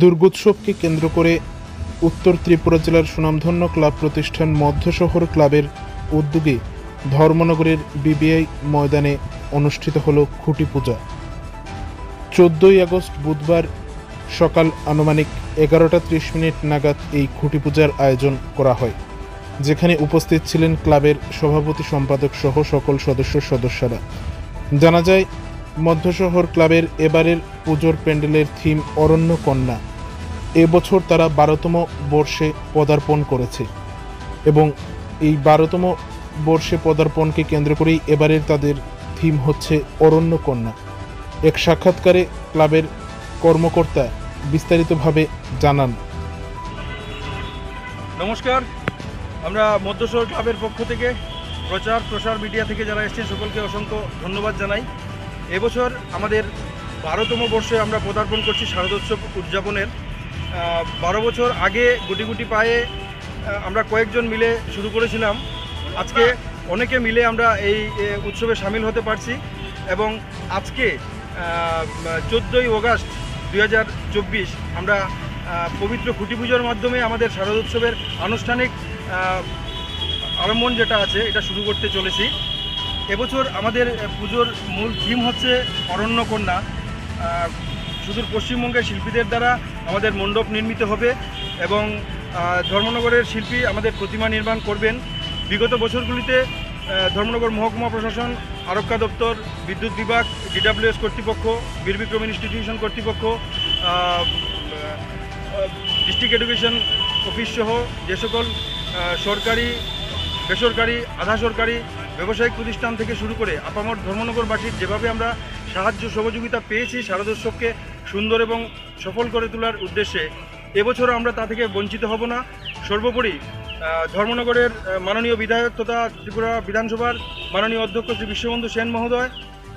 দুর্গোৎসবকে কেন্দ্র করে উত্তর ত্রিপুরা জেলার সুনামধন্য ক্লাব প্রতিষ্ঠান মধ্যশহর ক্লাবের উদ্যোগে ধর্মনগরের বিবিআই ময়দানে অনুষ্ঠিত হল খুঁটি পূজা। 14ই আগস্ট বুধবার সকাল আনুমানিক 11:30 নাগাদ এই খুঁটি পূজার আয়োজন করা হয়, যেখানে উপস্থিত ছিলেন ক্লাবের সভাপতি সম্পাদক সহ সকল সদস্যরা। জানা যায়, মধ্যশহর ক্লাবের এবারের পুজোর প্যান্ডেলের থিম অরণ্য কন্যা। এবছর তারা 12তম বর্ষে পদার্পণ করেছে এবং এই 12তম বর্ষে পদার্পণকে কেন্দ্র করেই এবারের তাদের থিম হচ্ছে অরণ্য কন্যা। এক সাক্ষাৎকারে ক্লাবের কর্মকর্তা বিস্তারিতভাবে জানান। নমস্কার, আমরা মধ্যশহর ক্লাবের পক্ষ থেকে প্রচার মিডিয়া থেকে যারা এসেছেন সকলকে অসংখ্য ধন্যবাদ জানাই। এবছর আমাদের 12তম বর্ষে আমরা পদার্পণ করছি শারদোৎসব উদযাপনের। 12 বছর আগে গুটি পায়ে আমরা কয়েকজন মিলে শুরু করেছিলাম। আজকে অনেকে মিলে আমরা এই উৎসবে সামিল হতে পারছি এবং আজকে 14ই আগস্ট 2024 আমরা পবিত্র খুঁটি পুজোর মাধ্যমে আমাদের শারদোৎসবের আনুষ্ঠানিক আরম্ভন যেটা আছে এটা শুরু করতে চলেছি। এবছর আমাদের পুজোর মূল থিম হচ্ছে অরণ্য কন্যা। সুদূর পশ্চিমবঙ্গের শিল্পীদের দ্বারা আমাদের মণ্ডপ নির্মিত হবে এবং ধর্মনগরের শিল্পী আমাদের প্রতিমা নির্মাণ করবেন। বিগত বছরগুলিতে ধর্মনগর মহকুমা প্রশাসন, আরক্ষা দপ্তর, বিদ্যুৎ বিভাগ, DWS কর্তৃপক্ষ, বীর বিক্রম ইনস্টিটিউশন কর্তৃপক্ষ, ডিস্ট্রিক্ট এডুকেশন অফিস সহ যে সকল সরকারি, বেসরকারি, আধা সরকারি, ব্যবসায়িক প্রতিষ্ঠান থেকে শুরু করে আপামর ধর্মনগরবাসীর যেভাবে আমরা সাহায্য সহযোগিতা পেয়েছি শারদোৎসবকে সুন্দর এবং সফল করে তোলার উদ্দেশ্যে, এবছরও আমরা তা থেকে বঞ্চিত হব না। সর্বোপরি ধর্মনগরের মাননীয় বিধায়ক তথা ত্রিপুরা বিধানসভার মাননীয় অধ্যক্ষ শ্রী বিশ্ববন্ধু সেন মহোদয়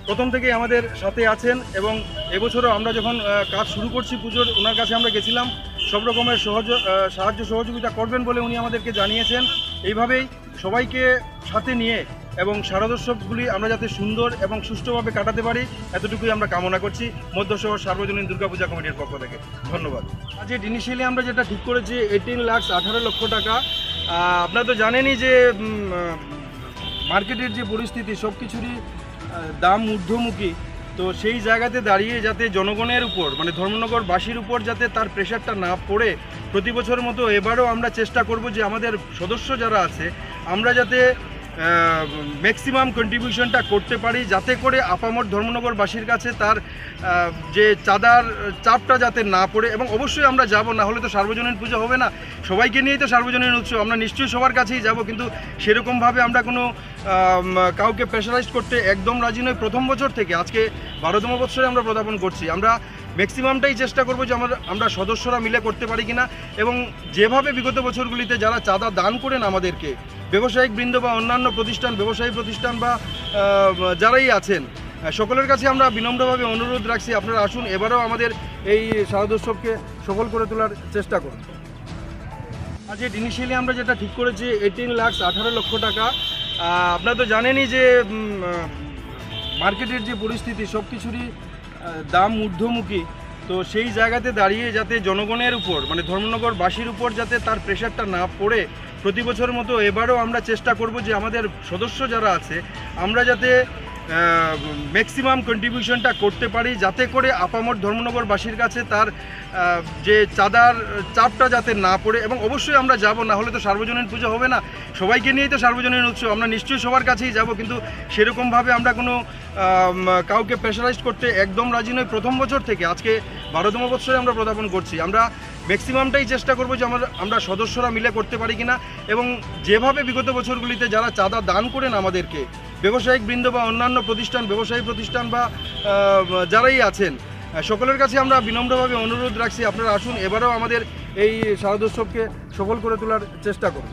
প্রথম থেকেই আমাদের সাথে আছেন এবং এবছরও আমরা যখন কাজ শুরু করছি পুজোর, ওনার কাছে আমরা গেছিলাম, সব রকমের সাহায্য সহযোগিতা করবেন বলে উনি আমাদেরকে জানিয়েছেন। এইভাবেই সবাইকে সাথে নিয়ে এবং শারদোৎসবগুলি আমরা যাতে সুন্দর এবং সুষ্ঠুভাবে কাটাতে পারি, এতটুকুই আমরা কামনা করছি মধ্যশহর সার্বজনীন দুর্গাপূজা কমিটির পক্ষ থেকে। ধন্যবাদ। আজ ইনিশিয়ালি আমরা যেটা ঠিক করেছি 18 লক্ষ টাকা। আপনারা তো জানেনই যে মার্কেটের যে পরিস্থিতি, সব কিছুরই দাম ঊর্ধ্বমুখী। তো সেই জায়গাতে দাঁড়িয়ে যাতে জনগণের উপর, মানে ধর্মনগরবাসীর উপর যাতে তার প্রেশারটা না পড়ে, প্রতি বছরের মতো এবারও আমরা চেষ্টা করব যে আমাদের সদস্য যারা আছে আমরা যাতে ম্যাক্সিমাম কন্ট্রিবিউশনটা করতে পারি, যাতে করে আপামর ধর্মনগরবাসীর কাছে তার যে চাঁদার চাপটা যাতে না পড়ে। এবং অবশ্যই আমরা যাব, না হলে তো সার্বজনীন পুজো হবে না। সবাইকে নিয়েই তো সার্বজনীন উৎসব, আমরা নিশ্চয়ই সবার কাছেই যাব, কিন্তু সেরকমভাবে আমরা কোনো কাউকে প্রেশারাইজ করতে একদম রাজি নই। প্রথম বছর থেকে আজকে 12তম বছরে আমরা পদার্পণ করছি। আমরা ম্যাক্সিমামটাই চেষ্টা করব যে আমরা সদস্যরা মিলে করতে পারি কিনা, এবং যেভাবে বিগত বছরগুলিতে যারা চাঁদা দান করেন আমাদেরকে, ব্যবসায়িক বৃন্দ বা অন্যান্য প্রতিষ্ঠান, ব্যবসায়ী প্রতিষ্ঠান বা যারাই আছেন, সকলের কাছে আমরা বিনম্রভাবে অনুরোধ রাখছি, আপনারা আসুন, এবারেও আমাদের এই শারদোৎসবকে সফল করে তোলার চেষ্টা করুন। আজ ইনিশিয়ালি আমরা যেটা ঠিক করেছি 18 লক্ষ টাকা। আপনারা তো জানেনই যে মার্কেটের যে পরিস্থিতি, সব কিছুরই দাম ঊর্ধ্বমুখী। তো সেই জায়গাতে দাঁড়িয়ে যাতে জনগণের উপর, মানে ধর্মনগরবাসীর উপর যাতে তার প্রেশারটা না পড়ে, প্রতি বছরের মতো এবারও আমরা চেষ্টা করব যে আমাদের সদস্য যারা আছে আমরা যাতে ম্যাক্সিমাম কন্ট্রিবিউশনটা করতে পারি, যাতে করে আপামর ধর্মনগরবাসীর কাছে তার যে চাঁদার চাপটা যাতে না পড়ে। এবং অবশ্যই আমরা যাব, না হলে তো সার্বজনীন পুজো হবে না। সবাইকে নিয়েই তো সার্বজনীন উৎসব, আমরা নিশ্চয়ই সবার কাছেই যাব, কিন্তু সেরকমভাবে আমরা কোনো কাউকে প্রেশারাইজ করতে একদম রাজি নই। প্রথম বছর থেকে আজকে 12তম বছরে আমরা পদার্পণ করছি। আমরা ম্যাক্সিমামটাই চেষ্টা করব যে আমরা সদস্যরা মিলে করতে পারি কিনা, এবং যেভাবে বিগত বছরগুলিতে যারা চাঁদা দান করেন আমাদেরকে, ব্যবসায়িক বৃন্দ বা অন্যান্য প্রতিষ্ঠান, ব্যবসায়ী প্রতিষ্ঠান বা যারাই আছেন, সকলের কাছে আমরা বিনম্রভাবে অনুরোধ রাখছি, আপনারা আসুন, এবারেও আমাদের এই শারদোৎসবকে সফল করে তোলার চেষ্টা করুন।